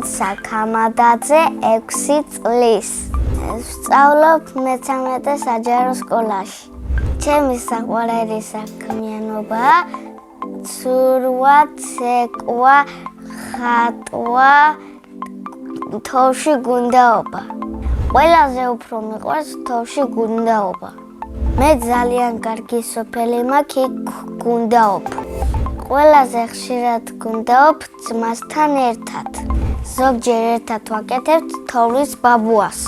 საქამადაძე 6 წლის. ვსწავლობ მე-13 საჯარო სკოლაში. ჩემი საყვარელი საქმიანობაა ცურვა, ცეკვა, ხატვა, თოვში გუნდაობა. ყველაზე უფრო მიყვარს თოვში გუნდაობა. მე ძალიან კარგი სოფელი მაქვს იქ გუნდაობ. ყველაზე ხშირად გუნდაობ ძმასთან ერთად. ზოგჯერ ერთად ვაკეთებთ თოვლის ბაბუას.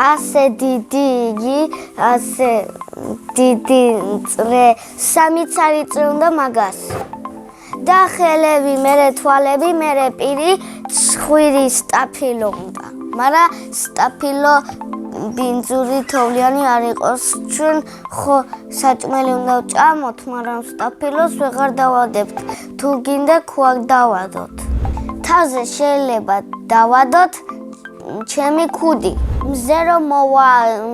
ასე დიდი იგი, ასე დიდი წრე, 3 წარი წრე უნდა მაგას. და ხელები, მერე თვალები, მერე პირი, ცხვირი სტაფილო უნდა. მაგრამ სტაფილო ბინძური თოვლიანი არ იყოს. ჩვენ ხო საჭმელი უნდა ვჭამოთ, მაგრამ სტაფილოს ვეღარ დავადებთ. თუ გინდა ქვაკ დავადოთ. თავზე შეიძლება დავადოთ ჩემი ქუდი. მზე რომ მოვა,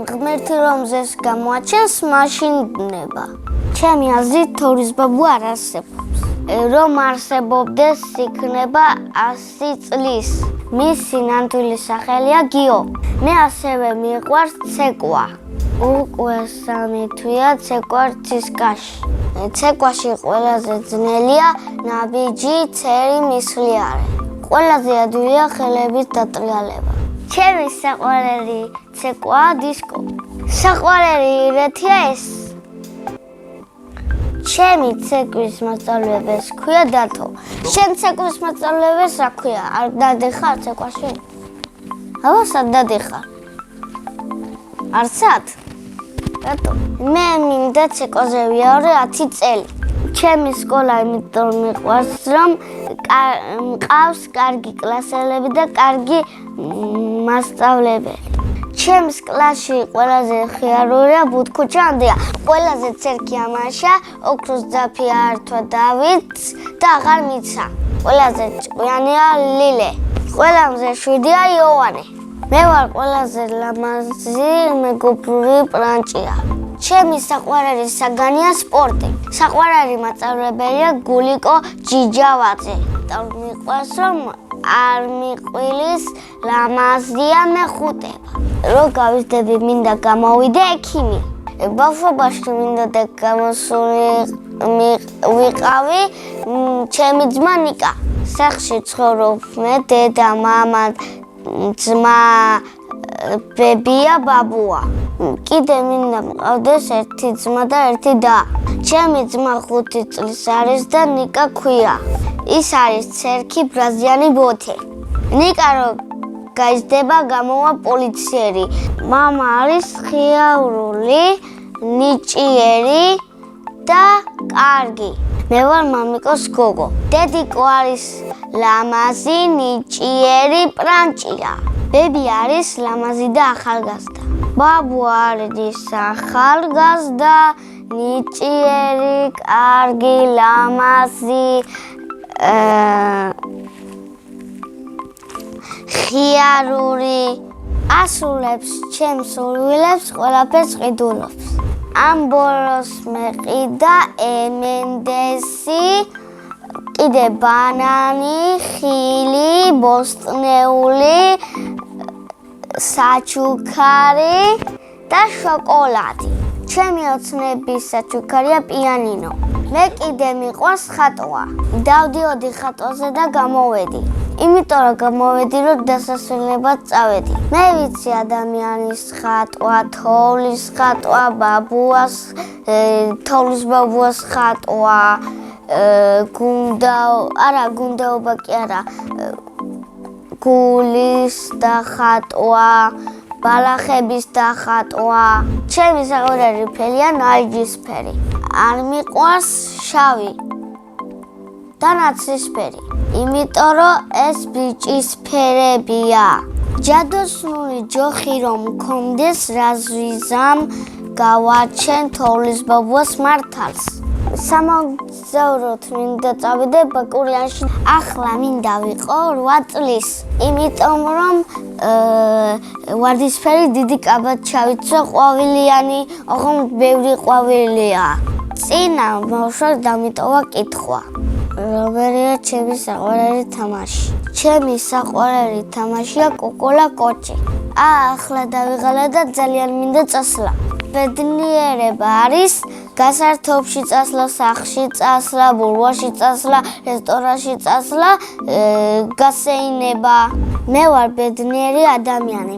ღმერთი რომ მზეს გამოაჩენს, მაშინ ნება. ჩემი აზრით თოვლის ბაბუ არ არსებობს. რომ არსებობდეს იქნება 100 წლის. მისი ნამდვილი სახელია გიო. მე ასევე მიყვარს ცეკვა. უკვე 3 თვეა ცეკვა ცისკაში. ცეკვაში ყველაზე ძნელია ნაბიჯი, ცერი, მისხლიარე. ყველაზე ადვილია ხელების დატრიალება. ჩემი საყვარელი ცეკვაა დისკო. საყვარელი რეთია ეს? ჩემი ცეკვის მასწავლებელს ქვია დათო. შენ ცეკვის მასწავლებელს რა ქვია? არ დადიხარ ცეკვაში? აბა სად დადიხარ? არცად? რატო? მე მინდა ცეკვაზე ვიარო 10 წელი. ჩემი სკოლა იმიტომ მიყვარს, რომ მყავს კარგი კლასელები და კარგი მასწავლებელი. ჩემს კლასში ყველაზე ხიარულია ბუთქუჩანდია. ყველაზე ცერკი ამაშა, ოქროს ძაფი ართვა დავითს და აღარ მიცა. ყველაზე ჭკვიანია ლილე. ყველაზე შვიდია იოანე. მე ვარ ყველაზე ლამაზი მეგობრული პრანჭია. ჩემი საყვარელი საგანია სპორტი. საყვარელი მასწავლებელია გულიკო ჯიჯავაძე. და მიყვარს რომ არ მიყვილის ლამაზია მეხუტება. რო გავიზრდები მინდა გამოვიდე ექიმი. ბავშვობაში მინდა და გამოსული ვიყავი ჩემი ძმა ნიკა. სახლში ცხოვრობ მე, დედა, მამა, ძმა, ბებია, ბაბუა. კიდე მინდა მყავდეს ერთი ძმა და ერთი და. ჩემი ძმა 5 წლის არის და ნიკა ქვია. ის არის ცერკი ბრაზიანი ბოთე. ნიკა რო გაიზრდება გამოვა პოლიციერი. მამა არის ხიაურული, ნიჭიერი და კარგი. მე ვარ მამიკოს გოგო. დედიკო არის ლამაზი, ნიჭიერი პრანჭია. ბები არის ლამაზი და ახალგაზრდა. ბაბუ არის ახალგაზრდა, ნიჭიერი, კარგი, ლამაზი, ხიარული. ასრულებს ჩემს სურვილებს, ყველაფერს ყიდულობს. ამ ბოლოს მეყიდა ემენდესი, კიდე ბანანი, ხილი, ბოსტნეული, საჩუქარი და შოკოლადი. ჩემი ოცნების საჩუქარია პიანინო. მე კიდე მიყვარს ხატვა. დავდიოდი ხატვაზე და გამოვედი. იმიტომ რომ გამოვედი, რომ დასასრულებლად წავედი. მე ვიცი ადამიანის ხატვა, თოვლის ხატვა, ბაბუას, თოვლის ბაბუას ხატვა, გუნდაობა კი არა, გულის დახატვა, ბალახების დახატვა. ჩემი საყვარელი ფერია ნარინჯისფერი. არ მიყვარს შავი და ნაცრისფერი. იმიტომ რომ ეს ბიჭის ფერებია. ჯადოსნური ჯოხი რომ მქონდეს, რაზვიზამ გავაჩენ თოვლის ბაბუას მართალს. სამოგზაუროდ მინდა წავიდე ბაკურიანში. ახლა მინდა ვიყო 8 წლის. იმიტომ რომ ვარდისფერი დიდი კაბად ჩავიცვე ყვავილიანი, ოღონდ ბევრი ყვავილია. წინა ბავშვად დამიტოვა კითხვა. რომელია ჩემი საყვარელი თამაში? ჩემი საყვარელი თამაშია კუკულა კოჭი. ახლა დავიღალე და ძალიან მინდა წასვლა. ბედნიერება არის გასართობში წასვლა, სახლში წასვლა, ბურბაში წასვლა, რესტორანში წასვლა, გასეინება. მე ვარ ბედნიერი ადამიანი.